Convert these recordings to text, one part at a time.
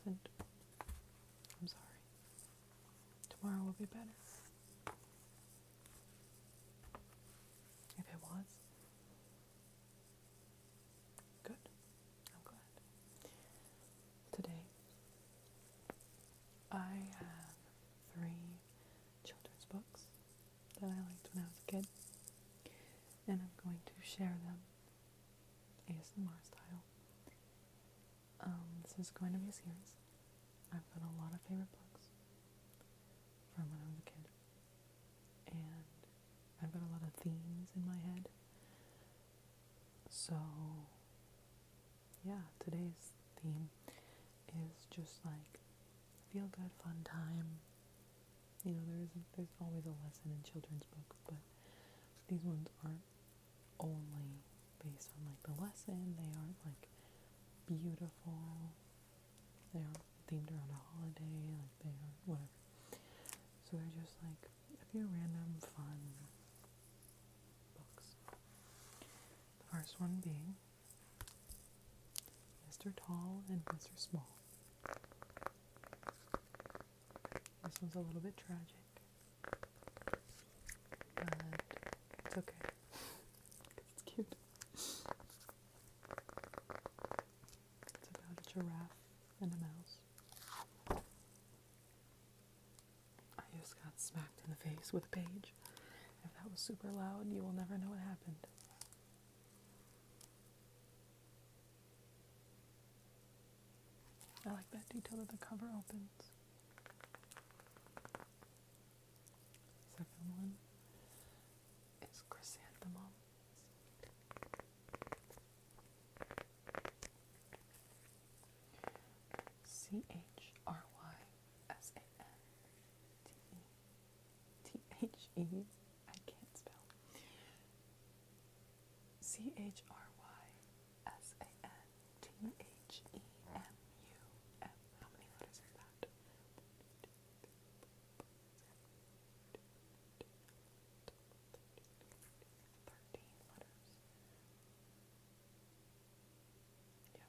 wasn't, I'm sorry. Tomorrow will be better. If it was, good. I'm glad. Today, I have 3 children's books that I liked when I was a kid, and I'm going to share them ASMR style. This is going to be a series. I've got a lot of favorite books from when I was a kid, and I've got a lot of themes in my head. So, yeah, today's theme is just like feel good, fun time. You know, there's always a lesson in children's books, but these ones aren't only based on like the lesson. They aren't like beautiful. They aren't themed around a holiday. Like they aren't whatever. So they're just like a few random fun books. The first one being Mr. Tall and Mr. Small. This one's a little bit tragic, but it's okay. It's cute. It's about a giraffe and a mouse. I just got smacked in the face with a page. If that was super loud, you will never know what happened. I like that detail that the cover opens. Second one is chrysanthemums. CHRYSANTHE. I can't spell. CHRYSANTHEMUM. How many letters is that? 13 letters. Yeah.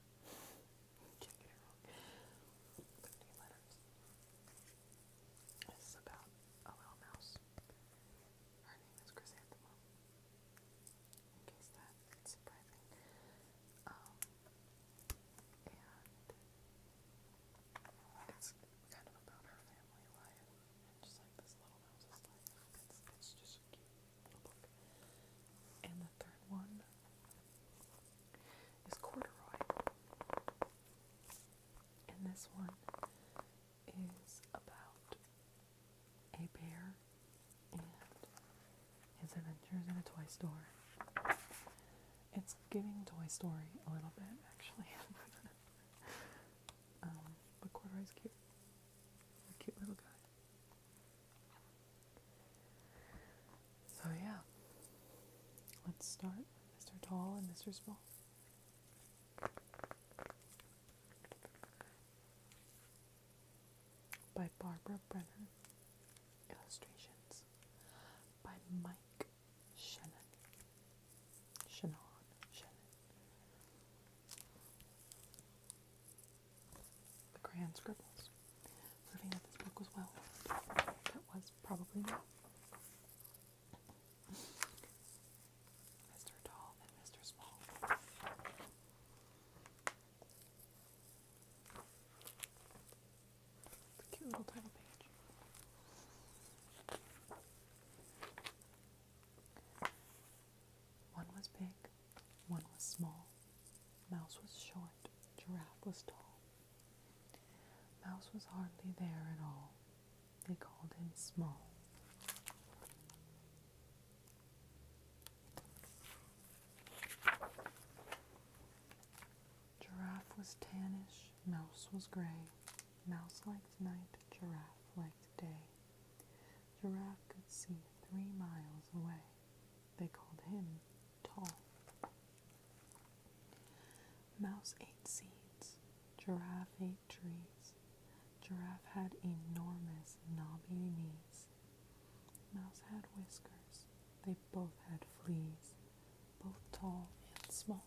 Can't get it wrong. 13 letters. This is about a little mouse. Her name is Chrysanthemum. In case that's surprising. And it's kind of about her family life and just like this little mouse's life. It's just a cute little book. And the third one is Corduroy. And this one is about a bear and his adventures in a toy store. It's giving Toy Story a little bit, actually. But Corduroy's cute. A cute little guy. So yeah, let's start with Mr. Tall and Mr. Small. By Barbara Brenner. Illustrations by Mike Shannon. The crayon scribbles, proving that this book was well loved. That was probably me. Mr. Tall and Mr. Small. The cute little title page. One was big, one was small. Mouse was short, giraffe was tall. Mouse was hardly there at all. They called him Small. Giraffe was tannish, Mouse was gray. Mouse liked night, Giraffe liked day. Giraffe could see 3 miles away. They called him Tall. Mouse ate seeds. Giraffe ate trees. Giraffe had enormous knobby knees. Mouse had whiskers. They both had fleas, both tall and small.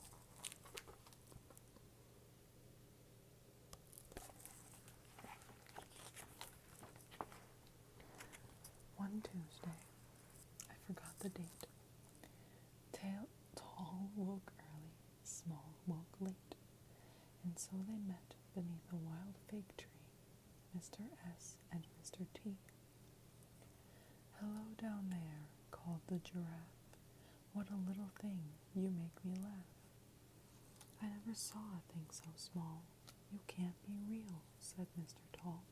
a date. Tall woke early, Small woke late, and so they met beneath a wild fig tree, Mr. S. and Mr. T. "Hello down there," called the giraffe. "What a little thing, you make me laugh. I never saw a thing so small. You can't be real," said Mr. Tall.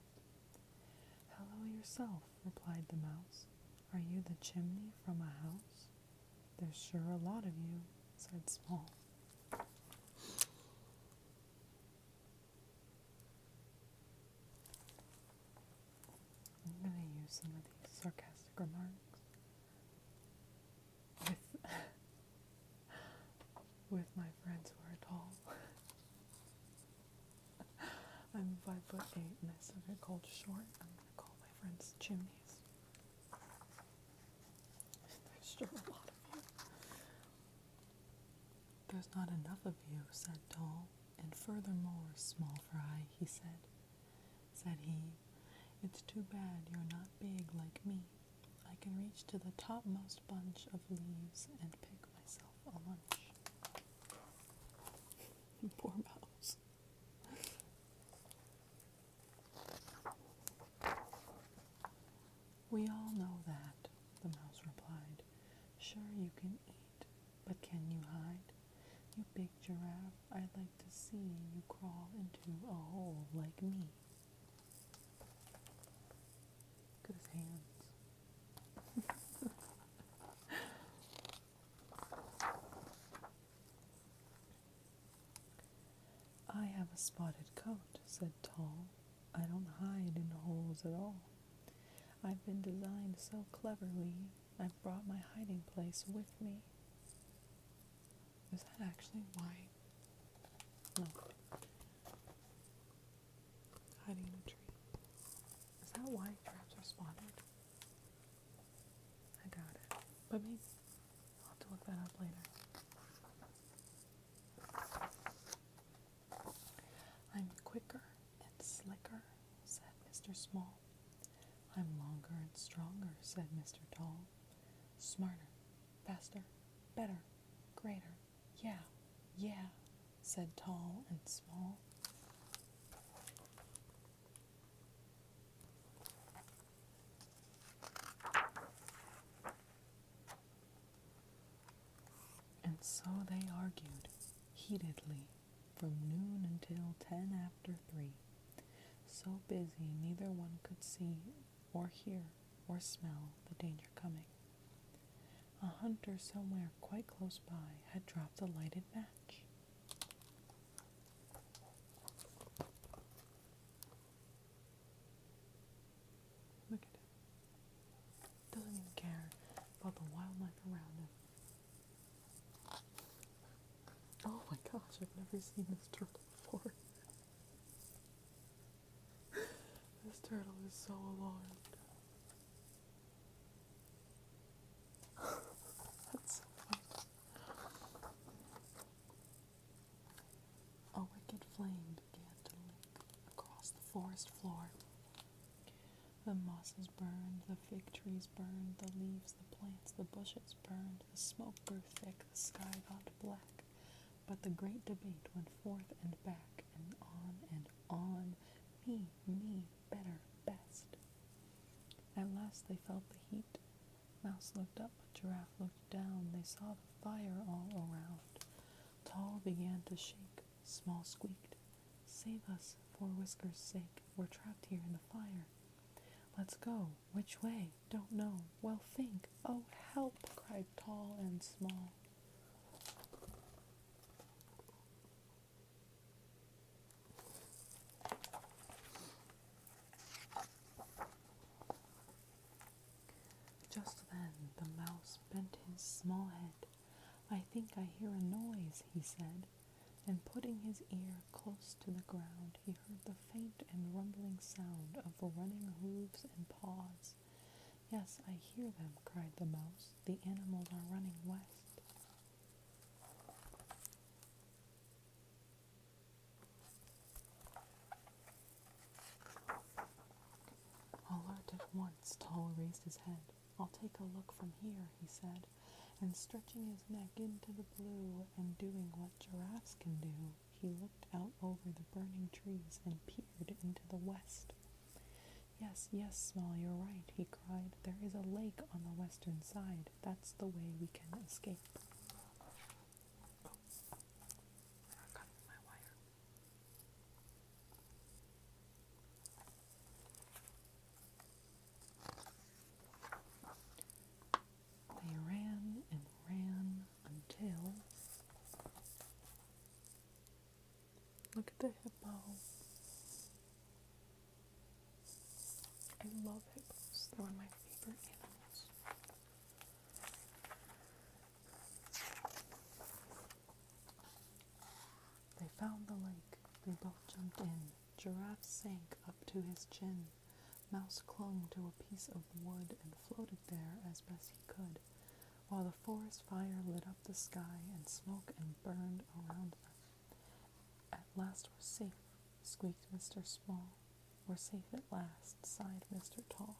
"Hello yourself," replied the mouse. "Are you the chimney from a house?" "There's sure a lot of you," said Small. I'm going to use some of these sarcastic remarks with my friends who are tall. I'm 5'8" and I still get called short. I'm going to call my friends chimneys. There's sure a lot of you. "There's not enough of you," said Tall, "and furthermore, small fry," he said. Said he, "It's too bad you're not big like me. I can reach to the topmost bunch of leaves and pick myself a lunch." Poor mouse. "We all know that," the mouse replied. "Sure you can eat, but can you hide? You big giraffe, I'd like to see you crawl into a hole like me." Look at his hands. "I have a spotted coat," said Tall. "I don't hide in holes at all. I've been designed so cleverly, I've brought my hiding place with me." Is that actually why? No. Hiding in a tree. Is that why giraffes are spotted? I doubt it. But maybe. I'll have to look that up later. "I'm quicker and slicker," said Mr. Small. "I'm longer and stronger," said Mr. Tall. "Smarter, faster, better, greater, yeah, yeah," said Tall and Small. And so they argued, heatedly, from noon until 3:10, so busy neither one could see or hear or smell the danger coming. A hunter somewhere quite close by had dropped a lighted match. Look at him. Doesn't even care about the wildlife around him. Oh my gosh, I've never seen this turtle before. This turtle is so alarmed. That's so funny. A wicked flame began to lick across the forest floor. The mosses burned, the fig trees burned, the leaves, the plants, the bushes burned, the smoke grew thick, the sky got black. But the great debate went forth and back, and on, me, better, best. At last they felt the heat. Mouse looked up, Giraffe looked down, they saw the fire all around. Tall began to shake, Small squeaked, "Save us, for Whiskers' sake, we're trapped here in the fire." "Let's go. Which way? Don't know." "Well, think." "Oh, help!" cried Tall and Small. Just then the mouse bent his small head. "I think I hear a noise," he said, and putting his ear close to the ground, he heard the faint and rumbling sound of running hooves and paws. "Yes, I hear them," cried the mouse. "The animals are running west." Alert at once, Tall raised his head. I'll take a look from here, he said, and stretching his neck into the blue and doing what giraffes can do, he looked out over the burning trees and peered into the west. Yes, yes, Small, you're right, he cried. There is a lake on the western side. That's the way we can escape. Oh, I got my wire. They ran and ran until... Look at the hippo. I love hippos. They're one of my favorite animals. They found the lake. They both jumped in. Giraffe sank up to his chin. Mouse clung to a piece of wood and floated there as best he could, while the forest fire lit up the sky and smoke and burned around them. At last we're safe, squeaked Mr. Small. We're safe at last, sighed Mr. Tall.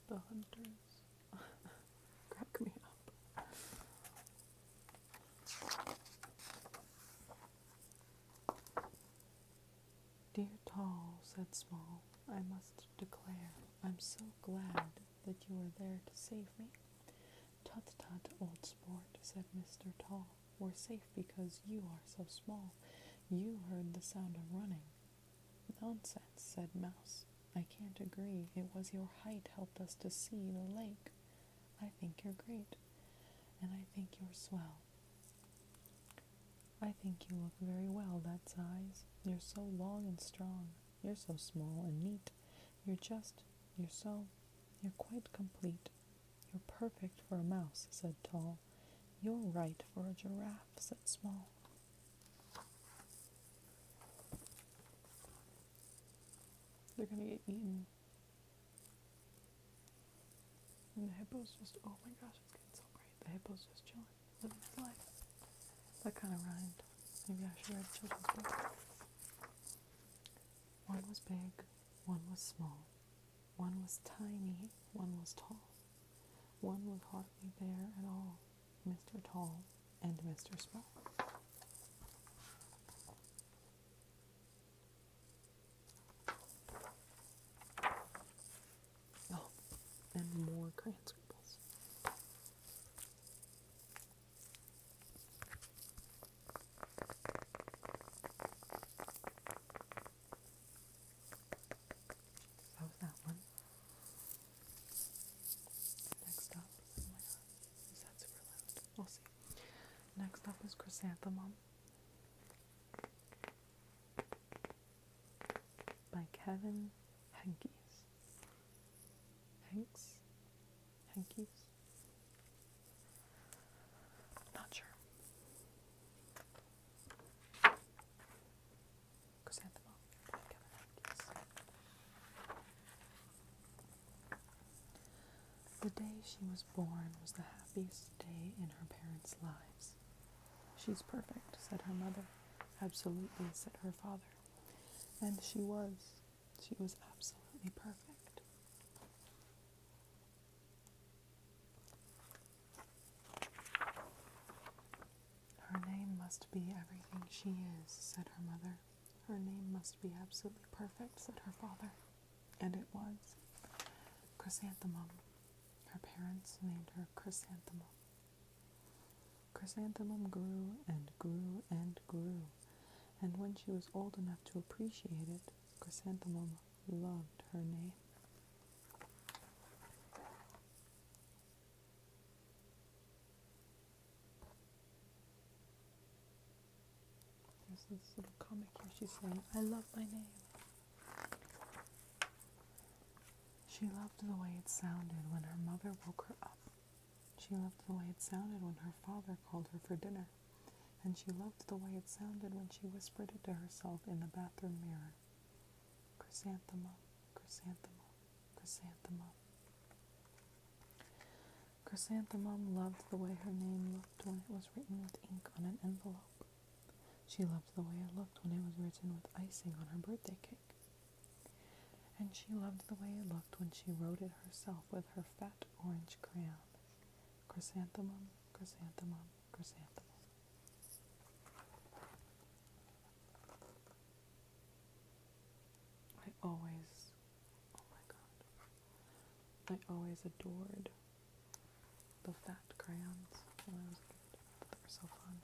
The hunters crack me up. Dear Tall, said Small, I must declare I'm so glad that you are there to save me. Tut tut, old sport, said Mr. Tall. We're safe because you are so small. You heard the sound of running. Nonsense, said Mouse. I can't agree. It was your height helped us to see the lake. I think you're great, and I think you're swell. I think you look very well, that's eyes. You're so long and strong. You're so small and neat. You're quite complete. You're perfect for a mouse, said Tall. You're right for a giraffe, said Small. They're gonna get eaten. And the hippo's just, oh my gosh, it's getting so great. The hippo's just chilling, living his life. That kind of rhymed. Maybe I should write a children's book. One was big, one was small. One was tiny, one was tall. One was hardly there at all, Mr. Tall and Mr. Small. Oh, and more crayon scribbles. That was that one. Next up, oh my god, is that super loud? We'll see. Next up is Chrysanthemum by Kevin Henkes. Henkes? Not sure. Chrysanthemum by Kevin Henkes. The day she was born was the happiest day in her parents' lives. She's perfect, said her mother. Absolutely, said her father. And she was. She was absolutely perfect. Her name must be everything she is, said her mother. Her name must be absolutely perfect, said her father. And it was. Chrysanthemum. Her parents named her Chrysanthemum. Chrysanthemum grew and grew and grew, and when she was old enough to appreciate it, Chrysanthemum loved her name. There's this little comic here. She's saying, I love my name. She loved the way it sounded when her mother woke her up. She loved the way it sounded when her father called her for dinner. And she loved the way it sounded when she whispered it to herself in the bathroom mirror. Chrysanthemum, chrysanthemum, chrysanthemum. Chrysanthemum loved the way her name looked when it was written with ink on an envelope. She loved the way it looked when it was written with icing on her birthday cake. And she loved the way it looked when she wrote it herself with her fat orange crayon. Chrysanthemum, chrysanthemum, chrysanthemum. I always adored the fat crayons when I was a kid. They were so fun.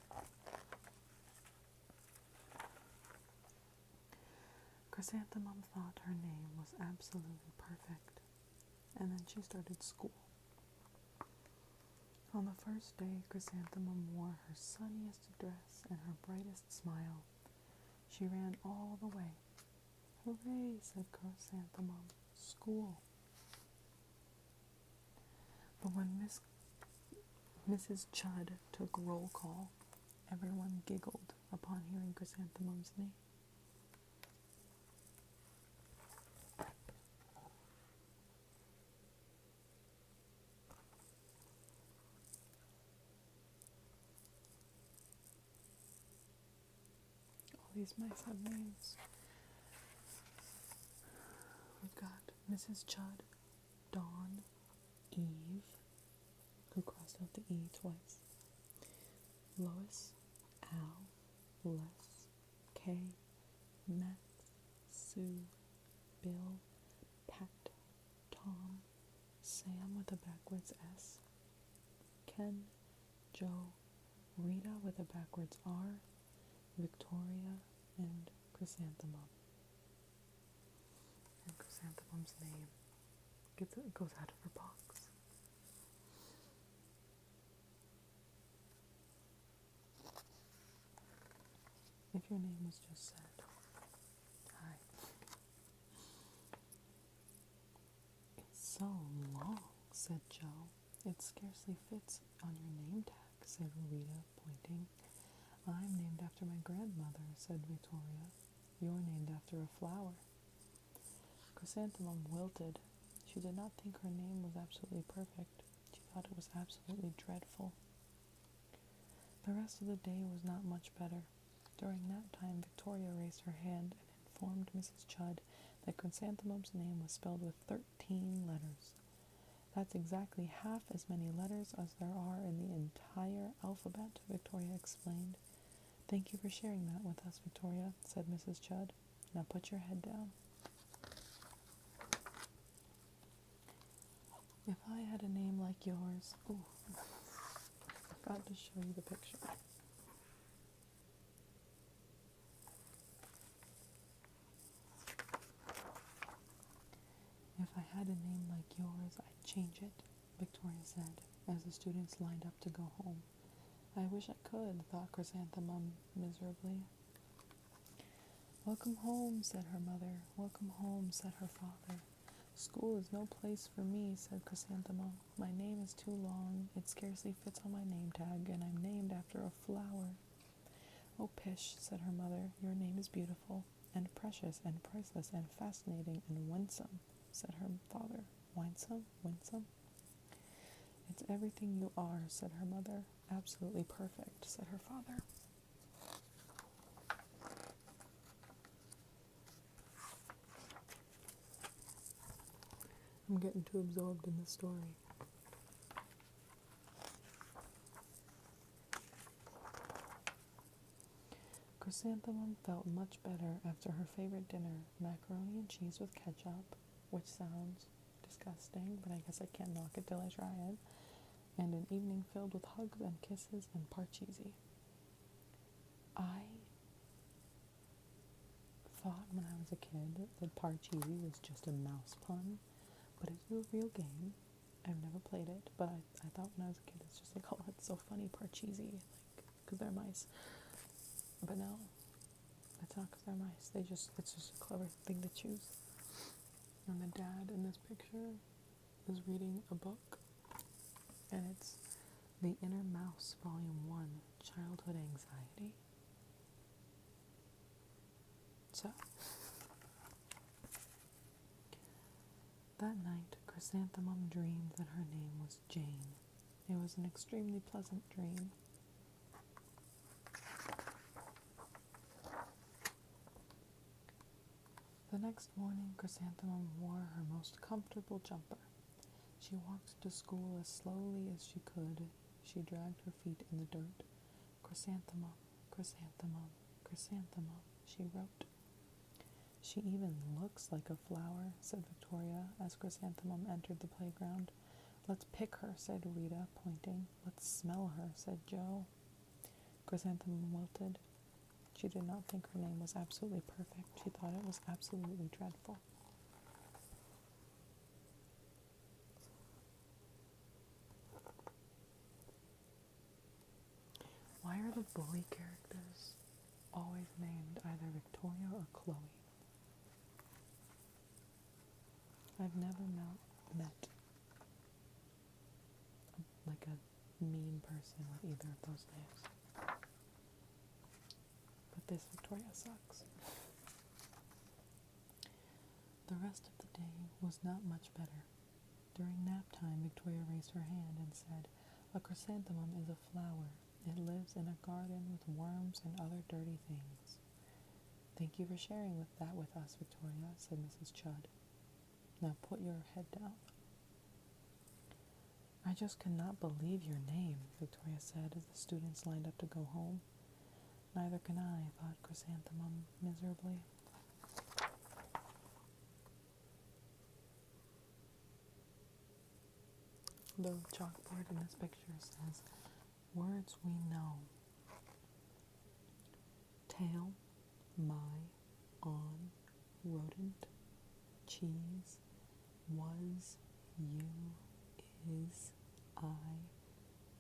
Chrysanthemum thought her name was absolutely perfect, and then she started school. On the first day, Chrysanthemum wore her sunniest dress and her brightest smile. She ran all the way. "Hooray," said Chrysanthemum. "School." But when Mrs. Chudd took roll call, everyone giggled upon hearing Chrysanthemum's name. All these mice have names. We've got Mrs. Chudd, Dawn, Eve, who crossed out the E twice, Lois, Al, Les, Kay, Max, Sue, Bill, Pat, Tom, Sam with a backwards S, Ken, Joe, Rita with a backwards R, Victoria, and Chrysanthemum. And Chrysanthemum's name goes out of her box. If your name was just said, "Hi." "It's so long," said Joe. "It scarcely fits on your name tag," said Rita, pointing. "I'm named after my grandmother," said Victoria. "You're named after a flower." Chrysanthemum wilted. She did not think her name was absolutely perfect. She thought it was absolutely dreadful. The rest of the day was not much better. During that time, Victoria raised her hand and informed Mrs. Chudd that Chrysanthemum's name was spelled with 13 letters. "That's exactly half as many letters as there are in the entire alphabet," Victoria explained. "Thank you for sharing that with us, Victoria," said Mrs. Chudd. "Now put your head down." If I had a name like yours... Ooh, I forgot to show you the picture. "If I had a name like yours, I'd change it," Victoria said, as the students lined up to go home. "I wish I could," thought Chrysanthemum miserably. "Welcome home," said her mother. "Welcome home," said her father. "School is no place for me," said Chrysanthemum. "My name is too long. It scarcely fits on my name tag, and I'm named after a flower." "Oh, pish," said her mother. "Your name is beautiful, and precious, and priceless, and fascinating, and winsome," said her father. "Winsome? Winsome?" "It's everything you are," said her mother. "Absolutely perfect," said her father. I'm getting too absorbed in the story. Chrysanthemum felt much better after her favorite dinner, macaroni and cheese with ketchup, which sounds disgusting, but I guess I can't knock it till I try it, and an evening filled with hugs and kisses and parcheesi. I thought when I was a kid that parcheesi was just a mouse pun, but it's a real game. I've never played it, but I thought when I was a kid it's just like, oh, that's so funny, parcheesi, like, because they're mice. But no, it's not because they're mice. It's just a clever thing to choose. And the dad in this picture is reading a book, and it's The Inner Mouse, Volume 1, Childhood Anxiety. So, that night, Chrysanthemum dreamed that her name was Jane. It was an extremely pleasant dream. next morning, Chrysanthemum wore her most comfortable jumper. She walked to school as slowly as she could. She dragged her feet in the dirt. Chrysanthemum, chrysanthemum, chrysanthemum, she wrote. She even looks like a flower, said Victoria as Chrysanthemum entered the playground. Let's pick her, said Rita, pointing. Let's smell her, said Joe. Chrysanthemum wilted. She did not think her name was absolutely perfect. She thought it was absolutely dreadful. Why are the bully characters always named either Victoria or Chloe? I've never met like a mean person with either of those names. But this Victoria sucks. The rest of the day was not much better. During nap time, Victoria raised her hand and said, "A chrysanthemum is a flower. It lives in a garden with worms and other dirty things." "Thank you for sharing that with us, Victoria," said Mrs. Chudd. "Now put your head down." "I just cannot believe your name," Victoria said as the students lined up to go home. "Neither can I," thought Chrysanthemum miserably. The chalkboard in this picture says, "Words we know." Tail, my, on, rodent, cheese, was, you, is, I,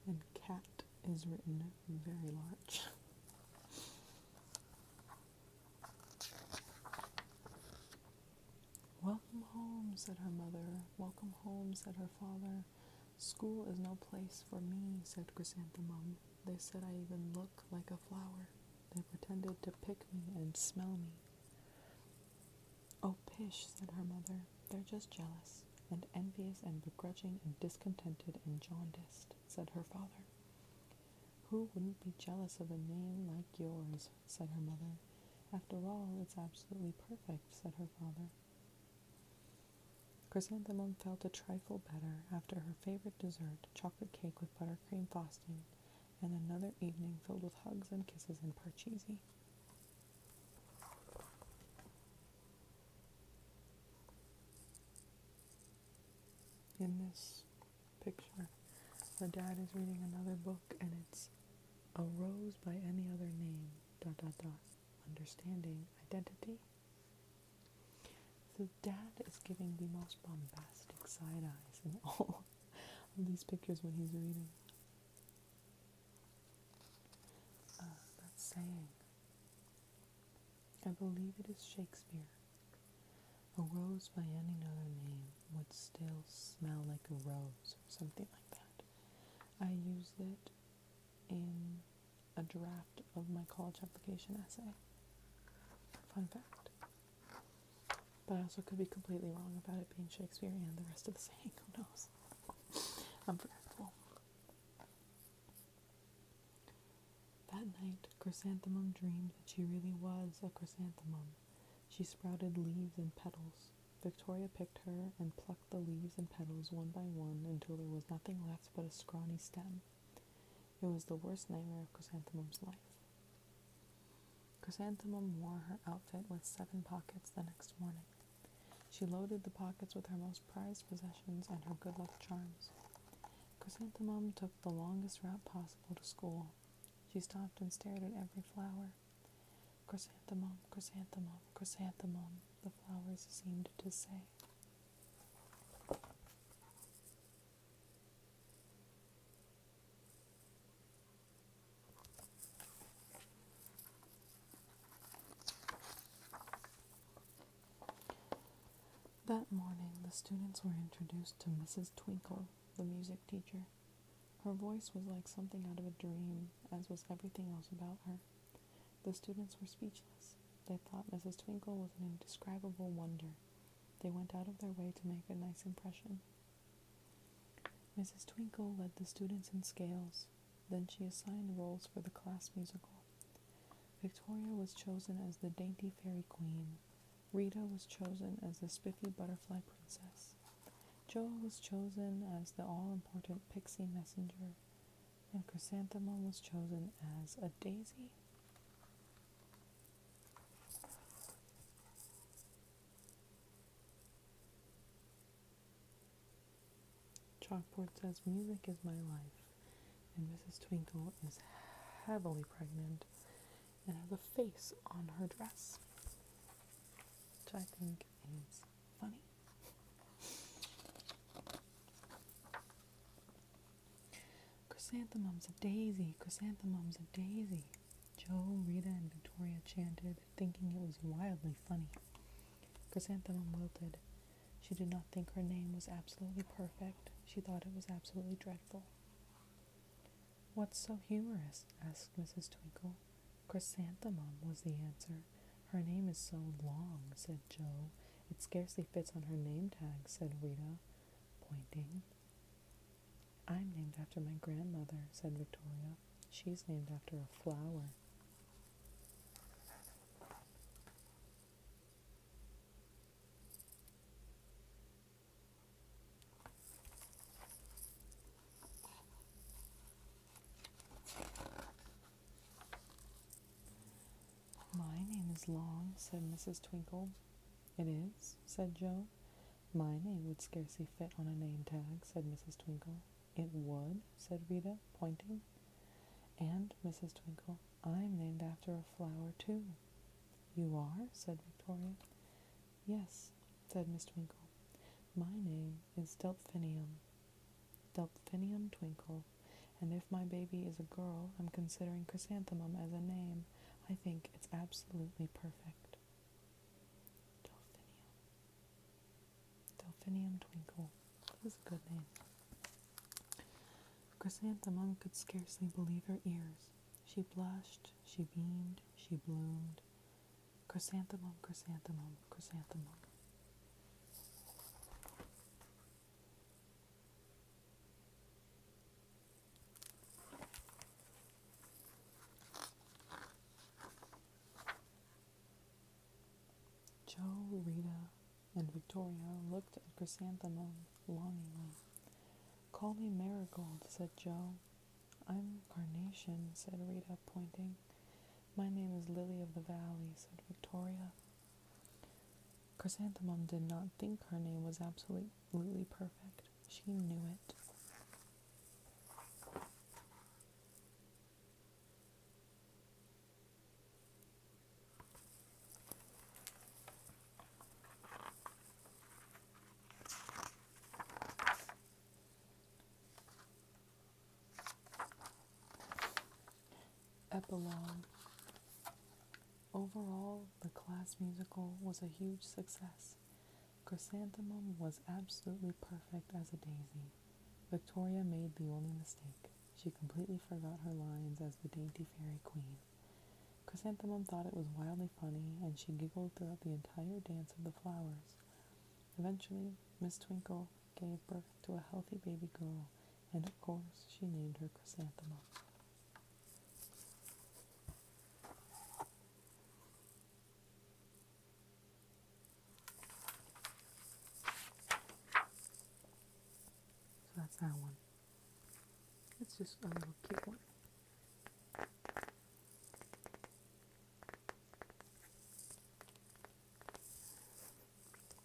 and cat is written very large. "Welcome home," said her mother. "Welcome home," said her father. "School is no place for me," said Chrysanthemum. "They said I even look like a flower. They pretended to pick me and smell me." "Oh, pish," said her mother. "They're just jealous, and envious and begrudging and discontented and jaundiced," said her father. "Who wouldn't be jealous of a name like yours?" said her mother. "After all, it's absolutely perfect," said her father. Chrysanthemum felt a trifle better after her favorite dessert, chocolate cake with buttercream frosting, and another evening filled with hugs and kisses and parcheesi. In this picture, the dad is reading another book, and it's "A Rose by Any Other Name, ... Understanding Identity." The dad is giving the most bombastic side eyes in all of these pictures when he's reading. That saying, I believe it is Shakespeare. "A rose by any other name would still smell like a rose," or something like that. I used it in a draft of my college application essay. Fun fact. But I also could be completely wrong about it being Shakespeare and the rest of the saying. Who knows? I'm forgetful. That night, Chrysanthemum dreamed that she really was a chrysanthemum. She sprouted leaves and petals. Victoria picked her and plucked the leaves and petals one by one until there was nothing left but a scrawny stem. It was the worst nightmare of Chrysanthemum's life. Chrysanthemum wore her outfit with 7 pockets the next morning. She loaded the pockets with her most prized possessions and her good luck charms. Chrysanthemum took the longest route possible to school. She stopped and stared at every flower. "Chrysanthemum, chrysanthemum, chrysanthemum," the flowers seemed to say. That morning, the students were introduced to Mrs. Twinkle, the music teacher. Her voice was like something out of a dream, as was everything else about her. The students were speechless. They thought Mrs. Twinkle was an indescribable wonder. They went out of their way to make a nice impression. Mrs. Twinkle led the students in scales. Then she assigned roles for the class musical. Victoria was chosen as the dainty fairy queen. Rita was chosen as the spiffy butterfly princess. Joe was chosen as the all-important pixie messenger, and Chrysanthemum was chosen as a daisy. Chalkboard says, music is my life, and Mrs. Twinkle is heavily pregnant and has a face on her dress, which I think is funny. Chrysanthemum's a daisy, chrysanthemum's a daisy. Joe, Rita, and Victoria chanted, thinking it was wildly funny. Chrysanthemum wilted. She did not think her name was absolutely perfect. She thought it was absolutely dreadful. What's so humorous? Asked Mrs. Twinkle. Chrysanthemum was the answer. Her name is so long, said Joe. It scarcely fits on her name tag, said Rita, pointing. I'm named after my grandmother, said Victoria. She's named after a flower. My name is Long, said Mrs. Twinkle. It is, said Joe. My name would scarcely fit on a name tag, said Mrs. Twinkle. It would, said Rita, pointing. And, Mrs. Twinkle, I'm named after a flower, too. You are? Said Victoria. Yes, said Miss Twinkle. My name is Delphinium Twinkle, and if my baby is a girl, I'm considering Chrysanthemum as a name. I think it's absolutely perfect. Delphinium Twinkle. That is a good name. Chrysanthemum could scarcely believe her ears. She blushed, she beamed, she bloomed. Chrysanthemum, chrysanthemum, chrysanthemum. Joe, Rita, and Victoria looked at Chrysanthemum longingly. Call me Marigold, said Joe. I'm Carnation, said Rita, pointing. My name is Lily of the Valley, said Victoria. Chrysanthemum did not think her name was absolutely perfect. She knew it. Epilogue. Overall, the class musical was a huge success. Chrysanthemum was absolutely perfect as a daisy. Victoria made the only mistake. She completely forgot her lines as the dainty fairy queen. Chrysanthemum thought it was wildly funny, and she giggled throughout the entire dance of the flowers. Eventually, Miss Twinkle gave birth to a healthy baby girl, and of course, she named her Chrysanthemum. So that's that one. It's just a little cute one.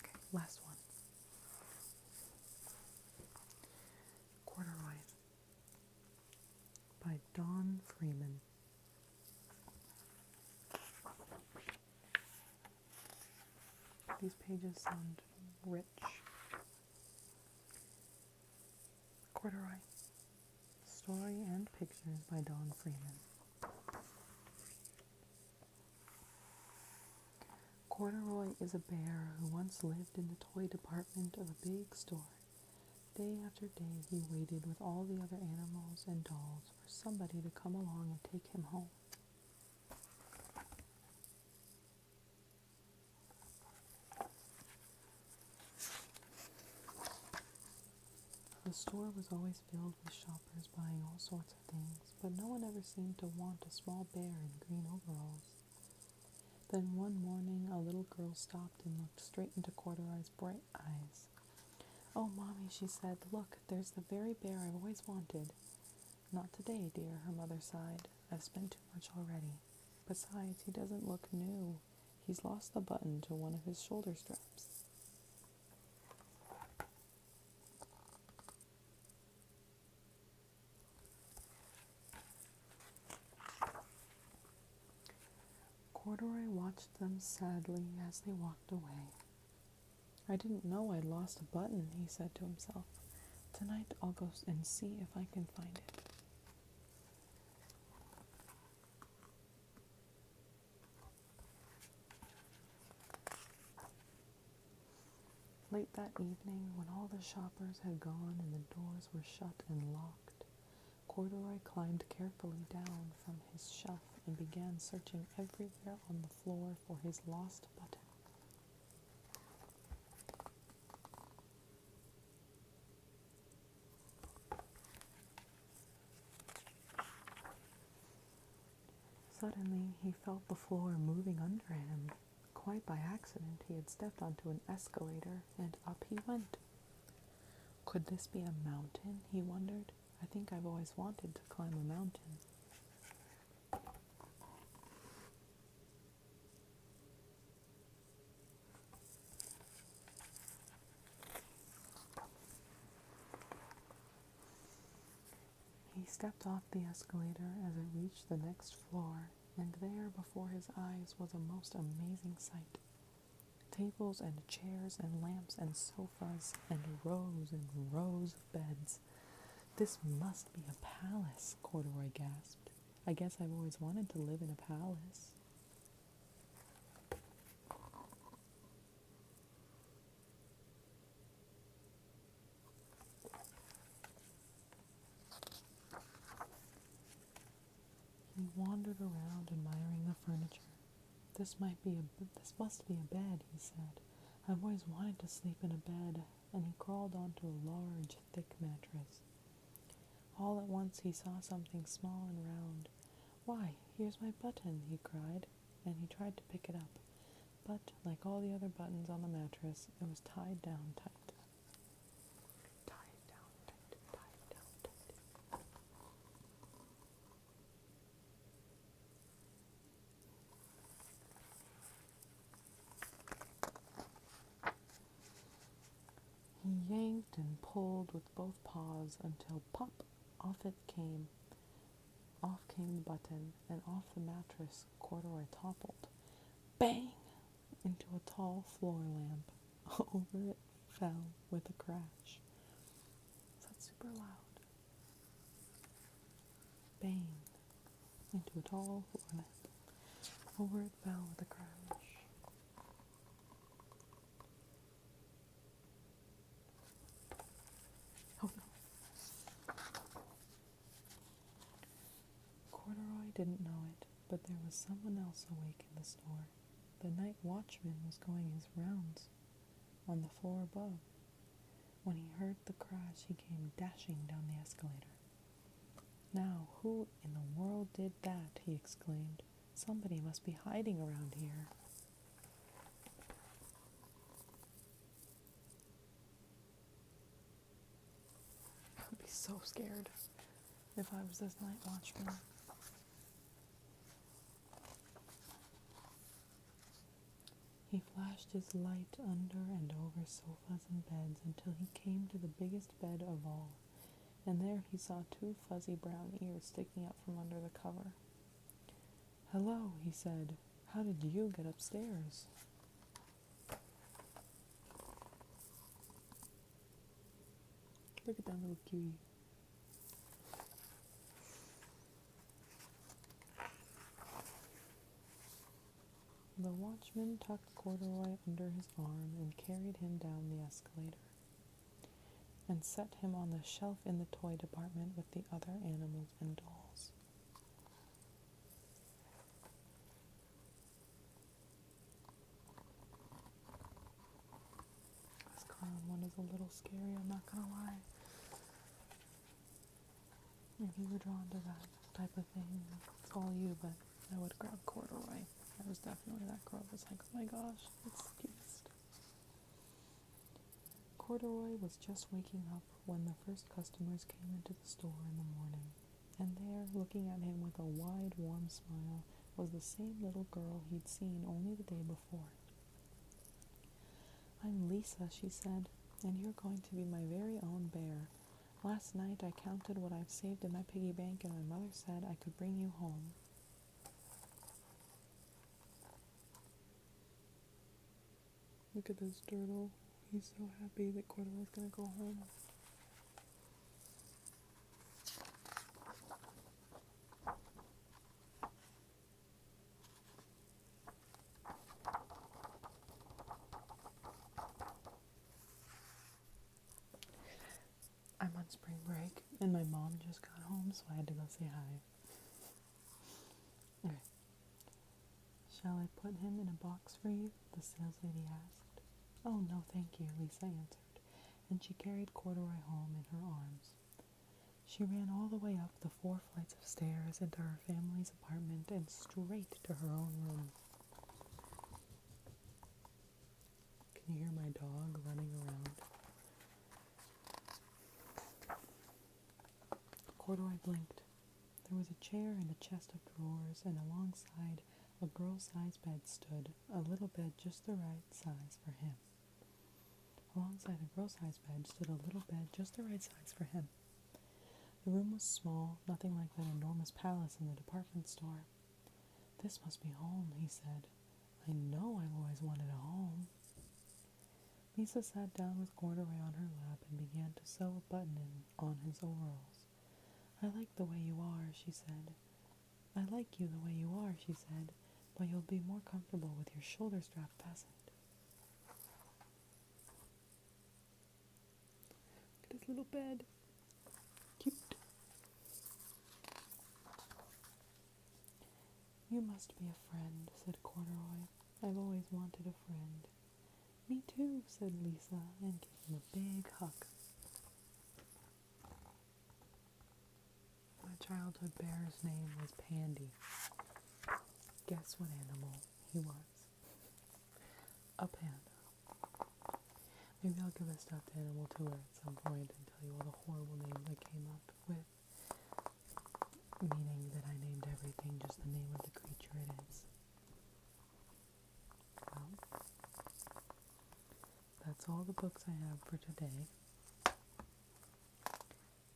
Okay, last one. Corduroy by Dawn Freeman. These pages sound rich. Corduroy. Story and pictures by Dawn Freeman. Corduroy is a bear who once lived in the toy department of a big store. Day after day he waited with all the other animals and dolls for somebody to come along and take him home. The store was always filled with shoppers buying all sorts of things, but no one ever seemed to want a small bear in green overalls. Then one morning, a little girl stopped and looked straight into Corduroy's bright eyes. "Oh, Mommy," she said, "look, there's the very bear I've always wanted." "Not today, dear," her mother sighed. "I've spent too much already. Besides, he doesn't look new. He's lost the button to one of his shoulder straps." Corduroy watched them sadly as they walked away. "I didn't know I'd lost a button," he said to himself. "Tonight I'll go and see if I can find it." Late that evening, when all the shoppers had gone and the doors were shut and locked, Corduroy climbed carefully down from his shelf and began searching everywhere on the floor for his lost button. Suddenly, he felt the floor moving under him. Quite by accident, he had stepped onto an escalator, and up he went. Could this be a mountain, he wondered. I think I've always wanted to climb a mountain. He stepped off the escalator as it reached the next floor, and there before his eyes was a most amazing sight. Tables and chairs and lamps and sofas and rows of beds. "This must be a palace," Corduroy gasped. "I guess I've always wanted to live in a palace." He wandered around admiring the furniture. This must be a bed," he said. "I've always wanted to sleep in a bed," and he crawled onto a large, thick mattress. All at once he saw something small and round. "Why, here's my button," he cried, and he tried to pick it up. But, like all the other buttons on the mattress, it was tied down tight. Tied down tight, tied down tight. He yanked and pulled with both paws until pop, off it came. Off came the button, and off the mattress Corduroy toppled. Bang! Into a tall floor lamp. Over it fell with a crash. Is that super loud? Bang! Into a tall floor lamp. Over it fell with a crash. Oh no! Corduroy didn't know it, but there was someone else awake in the store. The night watchman was going his rounds on the floor above. When he heard the crash, he came dashing down the escalator. "Now, who in the world did that?" he exclaimed. "Somebody must be hiding around here." I would be so scared if I was this night watchman. He flashed his light under and over sofas and beds until he came to the biggest bed of all, and there he saw two fuzzy brown ears sticking up from under the cover. "Hello," he said. "How did you get upstairs?" Look at that little cutie. The watchman tucked Corduroy under his arm and carried him down the escalator and set him on the shelf in the toy department with the other animals and dolls. This clown one is a little scary, I'm not gonna lie. If you were drawn to that type of thing, it's all you, but I would grab Corduroy. I was definitely that girl that's like, oh my gosh, it's the cutest. Corduroy was just waking up when the first customers came into the store in the morning, and there, looking at him with a wide, warm smile, was the same little girl he'd seen only the day before. "I'm Lisa," she said, "and you're going to be my very own bear. Last night I counted what I've saved in my piggy bank, and my mother said I could bring you home." Look at this turtle. He's so happy that Corduroy's gonna go home. I'm on spring break, and my mom just got home, so I had to go say hi. Okay. "Shall I put him in a box for you?" the saleslady asked. "Oh, no, thank you," Lisa answered, and she carried Corduroy home in her arms. She ran all the way up the 4 flights of stairs into her family's apartment and straight to her own room. Can you hear my dog running around? Corduroy blinked. There was a chair and a chest of drawers, and alongside a girl-sized bed stood, a little bed just the right size for him. Alongside a girl-sized bed stood a little bed just the right size for him. The room was small, nothing like that enormous palace in the department store. "This must be home," he said. "I know I've always wanted a home." Lisa sat down with Corduroy on her lap and began to sew a button on his overalls. "I like the way you are," she said. "I like you the way you are," she said, "but you'll be more comfortable with your shoulder strap fastened." Look at his little bed. Cute. "You must be a friend," said Corduroy. "I've always wanted a friend." "Me too," said Lisa, and gave him a big hug. My childhood bear's name was Pandy. Guess what animal he was? A panda. Maybe I'll give a stuffed animal tour at some point and tell you all the horrible names I came up with. Meaning that I named everything just the name of the creature it is. Well, that's all the books I have for today.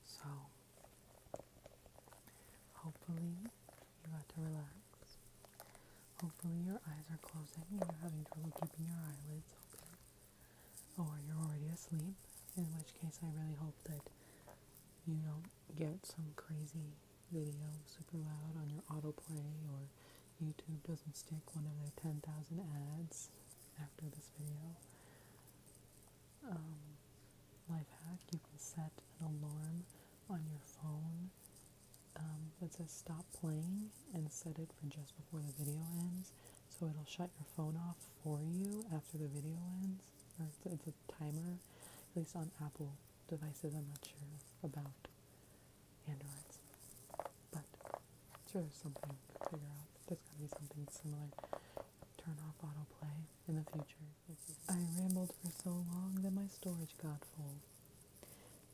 So, hopefully you got to relax. Hopefully your eyes are closing and you're having trouble keeping your eyelids open. Or you're already asleep, in which case I really hope that you don't get some crazy video super loud on your autoplay, or YouTube doesn't stick one of their 10,000 ads after this video. Life hack, you can set an alarm on your phone that says stop playing and set it for just before the video ends, so it'll shut your phone off for you after the video ends, or it's a timer, at least on Apple devices. I'm not sure about Androids, but I'm sure there's something to figure out. There's got to be something similar. Turn off autoplay in the future. I rambled for so long that my storage got full.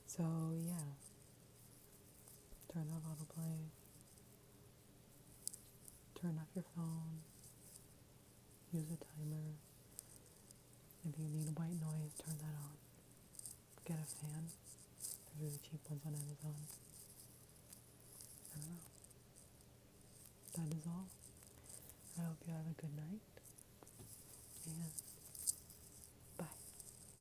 So yeah, turn off autoplay, turn off your phone, use a timer. If you need white noise, turn that on. Get a fan. There's really cheap ones on Amazon. I don't know. That is all. I hope you have a good night, and